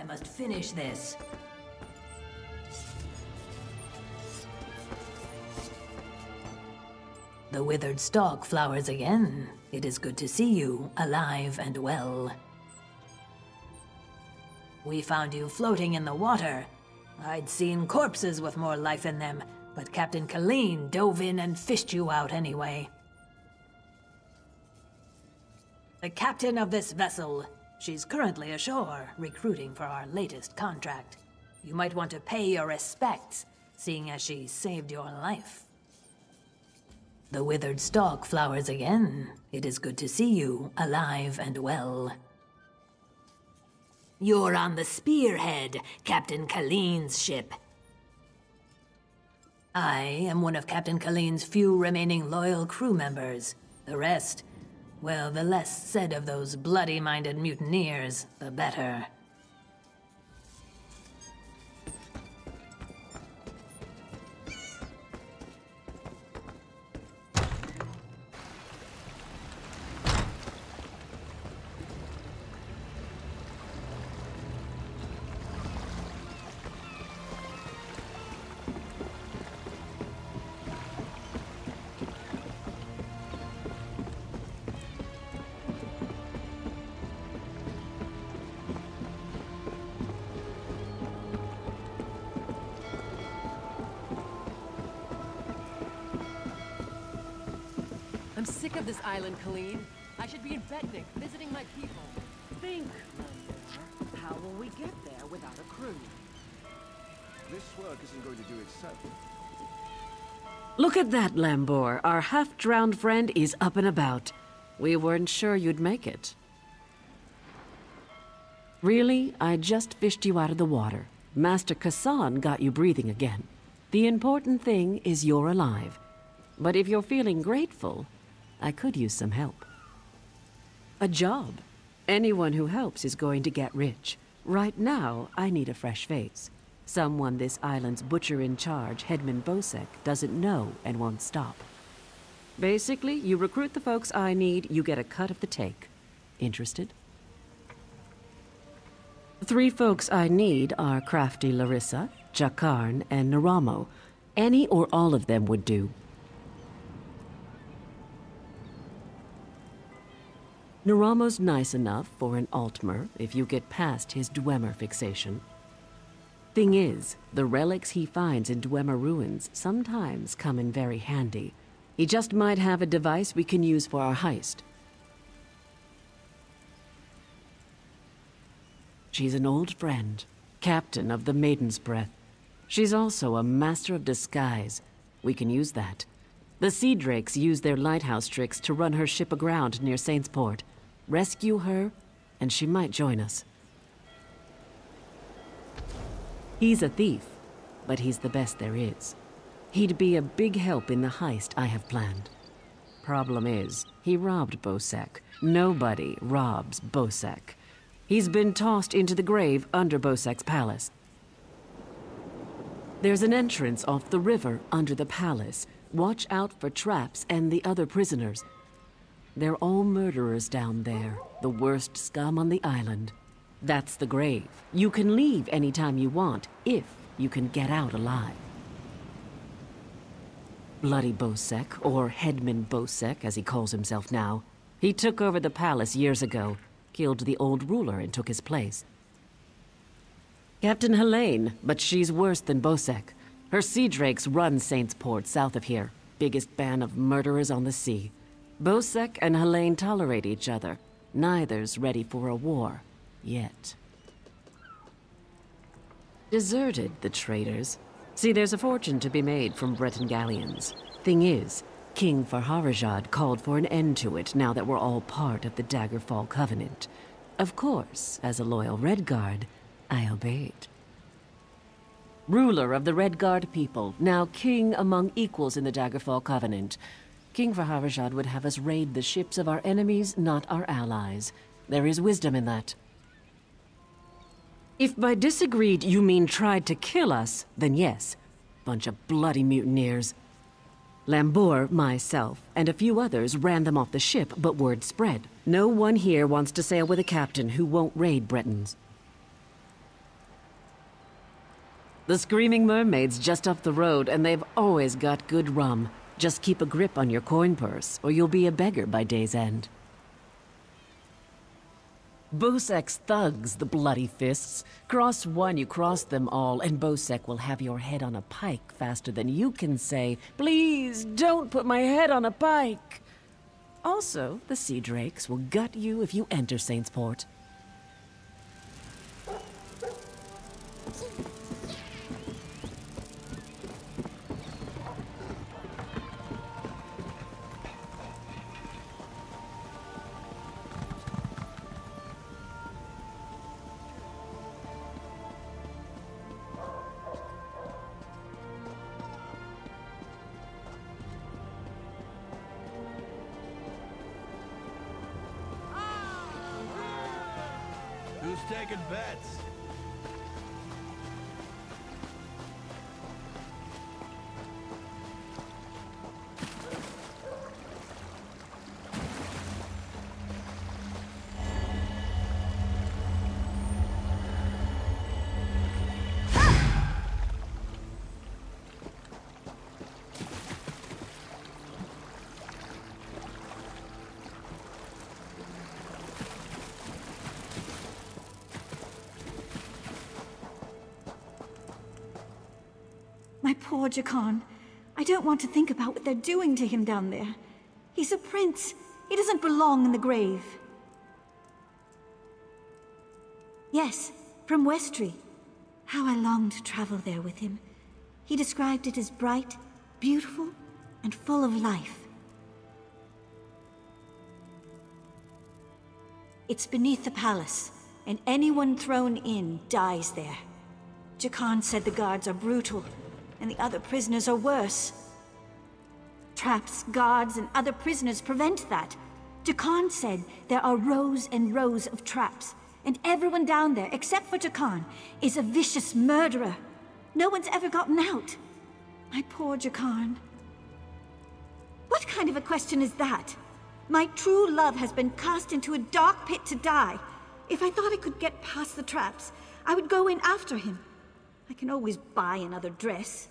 must finish this. The withered stalk flowers again. It is good to see you, alive and well. We found you floating in the water. I'd seen corpses with more life in them, but Captain Colleen dove in and fished you out anyway. The captain of this vessel. She's currently ashore, recruiting for our latest contract. You might want to pay your respects, seeing as she saved your life. The withered stalk flowers again. It is good to see you, alive and well. You're on the Spearhead, Captain Colleen's ship. I am one of Captain Colleen's few remaining loyal crew members. The rest, well, the less said of those bloody-minded mutineers, the better. I'm sick of this island, Colleen. I should be in Betnik, visiting my people. Think, Lambert. How will we get there without a crew? This work isn't going to do itself. Look at that, Lambor. Our half-drowned friend is up and about. We weren't sure you'd make it. Really? I just fished you out of the water. Master Kassan got you breathing again. The important thing is you're alive. But if you're feeling grateful, I could use some help. A job. Anyone who helps is going to get rich. Right now, I need a fresh face. Someone this island's butcher-in-charge, Headman Bosek, doesn't know and won't stop. Basically, you recruit the folks I need, you get a cut of the take. Interested? The 3 folks I need are Crafty Larissa, Jakarn, and Naramo. Any or all of them would do. Naramo's nice enough for an Altmer if you get past his Dwemer fixation. Thing is, the relics he finds in Dwemer ruins sometimes come in very handy. He just might have a device we can use for our heist. She's an old friend, captain of the Maiden's Breath. She's also a master of disguise. We can use that. The Sea Drakes use their lighthouse tricks to run her ship aground near Saintsport. Rescue her, and she might join us. He's a thief, but he's the best there is. He'd be a big help in the heist I have planned. Problem is, he robbed Bosek. Nobody robs Bosek. He's been tossed into the grave under Bosek's palace. There's an entrance off the river under the palace. Watch out for traps and the other prisoners. They're all murderers down there, the worst scum on the island. That's the grave. You can leave anytime you want, if you can get out alive. Bloody Bosek, or Headman Bosek, as he calls himself now. He took over the palace years ago, killed the old ruler and took his place. Captain Helene, but she's worse than Bosek. Her Sea Drakes run Saintsport south of here, biggest band of murderers on the sea. Bosek and Helene tolerate each other. Neither's ready for a war. Yet. Deserted, the traitors. See, there's a fortune to be made from Breton galleons. Thing is, King Farharajad called for an end to it now that we're all part of the Daggerfall Covenant. Of course, as a loyal Redguard, I obeyed. Ruler of the Redguard people, now king among equals in the Daggerfall Covenant. King Farharajad would have us raid the ships of our enemies, not our allies. There is wisdom in that. If by disagreed you mean tried to kill us, then yes. Bunch of bloody mutineers. Lambor, myself, and a few others ran them off the ship, but word spread. No one here wants to sail with a captain who won't raid Bretons. The Screaming Mermaid's just up the road, and they've always got good rum. Just keep a grip on your coin purse, or you'll be a beggar by day's end. Bosek's thugs, the bloody fists. Cross one, you cross them all, and Bosek will have your head on a pike faster than you can say, "Please, don't put my head on a pike!" Also, the Sea Drakes will gut you if you enter Saintsport. Who's taking bets? My poor Jakan. I don't want to think about what they're doing to him down there. He's a prince. He doesn't belong in the grave. Yes, from Westry. How I long to travel there with him. He described it as bright, beautiful, and full of life. It's beneath the palace, and anyone thrown in dies there. Jakan said the guards are brutal, and the other prisoners are worse. Traps, guards, and other prisoners prevent that. Jakan said there are rows and rows of traps, and everyone down there, except for Jakan, is a vicious murderer. No one's ever gotten out. My poor Jakan. What kind of a question is that? My true love has been cast into a dark pit to die. If I thought I could get past the traps, I would go in after him. I can always buy another dress.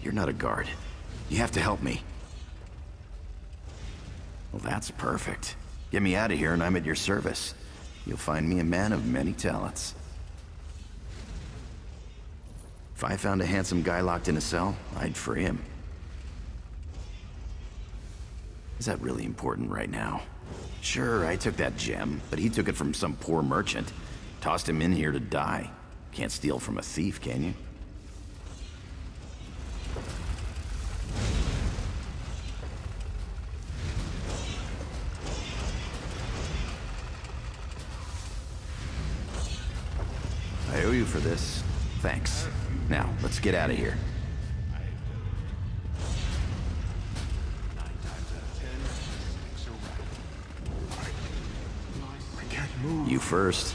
You're not a guard. You have to help me. Well, that's perfect. Get me out of here and I'm at your service. You'll find me a man of many talents. If I found a handsome guy locked in a cell, I'd free him. Is that really important right now? Sure, I took that gem, but he took it from some poor merchant. Tossed him in here to die. Can't steal from a thief, can you? I owe you for this. Thanks. Now, let's get out of here. You first.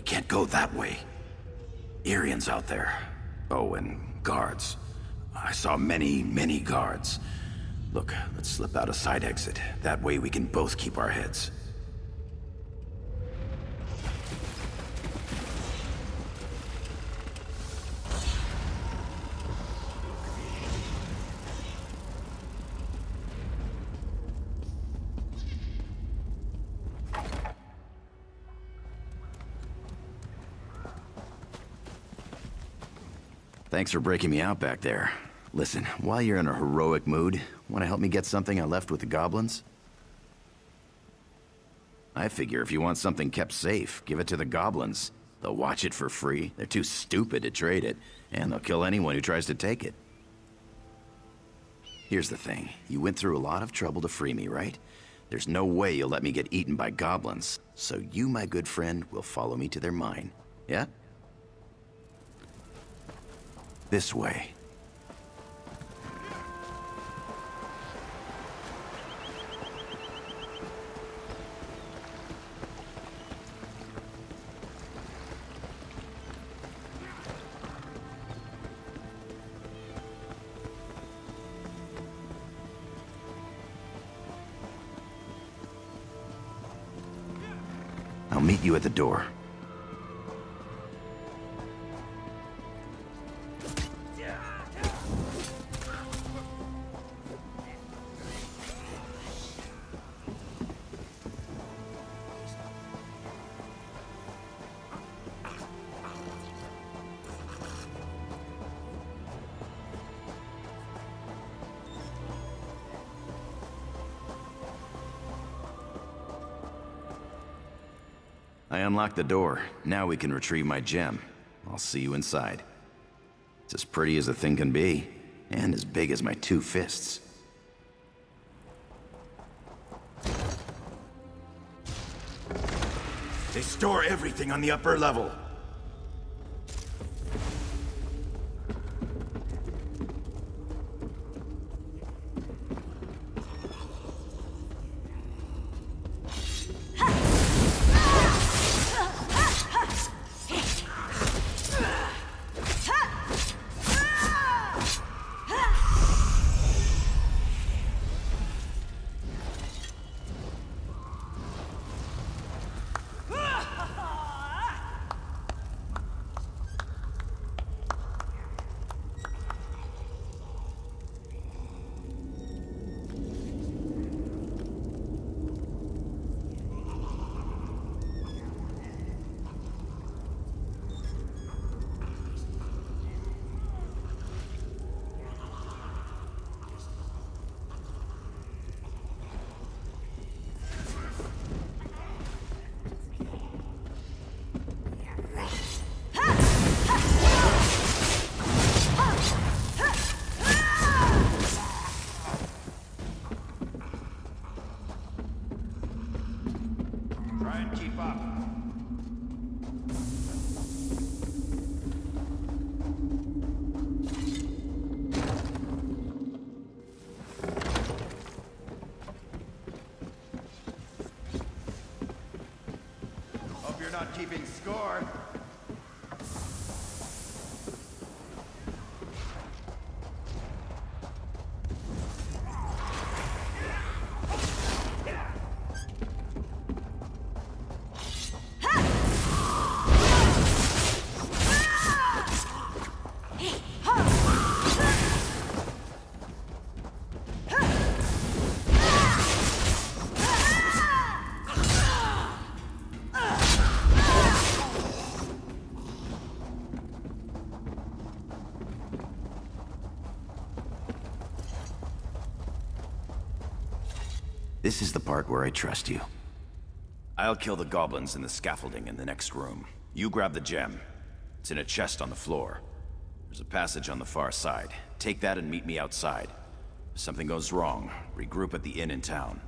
can't go that way. Irians out there. Oh, and guards. I saw many, many guards. Look, let's slip out a side exit. That way we can both keep our heads. Thanks for breaking me out back there. Listen, while you're in a heroic mood, want to help me get something I left with the goblins? I figure if you want something kept safe, give it to the goblins. They'll watch it for free, they're too stupid to trade it, and they'll kill anyone who tries to take it. Here's the thing, you went through a lot of trouble to free me, right? There's no way you'll let me get eaten by goblins, so you, my good friend, will follow me to their mine, yeah? This way. I'll meet you at the door. I unlocked the door. Now we can retrieve my gem. I'll see you inside. It's as pretty as a thing can be, and as big as my 2 fists. They store everything on the upper level. Try and keep up. Hope you're not keeping score. This is the part where I trust you. I'll kill the goblins in the scaffolding in the next room. You grab the gem. It's in a chest on the floor. There's a passage on the far side. Take that and meet me outside. If something goes wrong, regroup at the inn in town.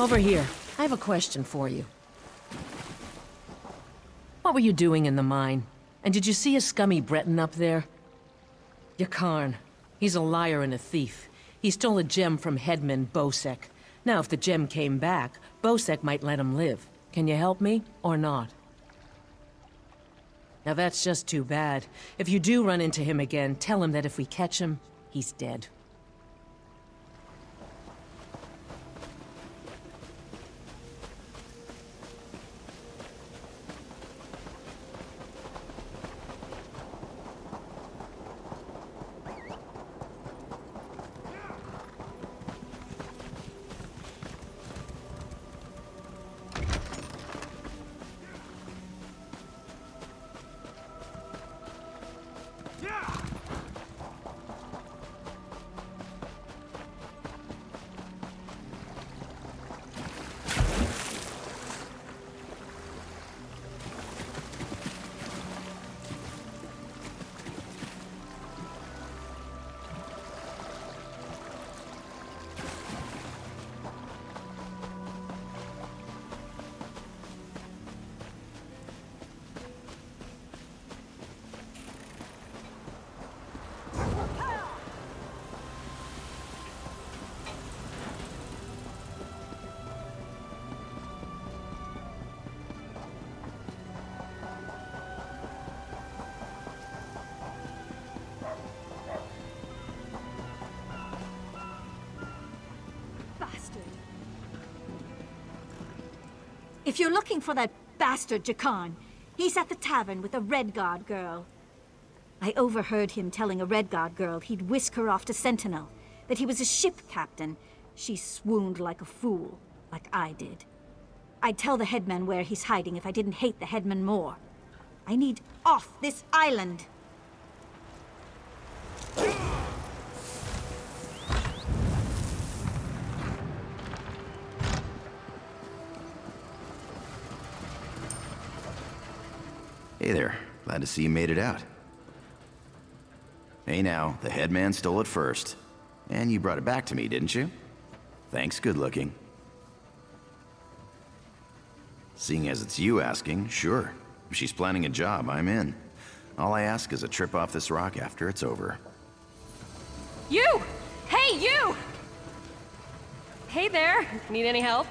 Over here. I have a question for you. What were you doing in the mine? And did you see a scummy Breton up there? Yakarn. He's a liar and a thief. He stole a gem from headman Bosek. Now, if the gem came back, Bosek might let him live. Can you help me, or not? Now that's just too bad. If you do run into him again, tell him that if we catch him, he's dead. If you're looking for that bastard Jakan, he's at the tavern with a Redguard girl. I overheard him telling a Redguard girl he'd whisk her off to Sentinel, that he was a ship captain. She swooned like a fool, like I did. I'd tell the headman where he's hiding if I didn't hate the headman more. I need off this island. Hey there. Glad to see you made it out. Hey now, the headman stole it first. And you brought it back to me, didn't you? Thanks, good looking. Seeing as it's you asking, sure. If she's planning a job, I'm in. All I ask is a trip off this rock after it's over. You! Hey, you! Hey there! Need any help?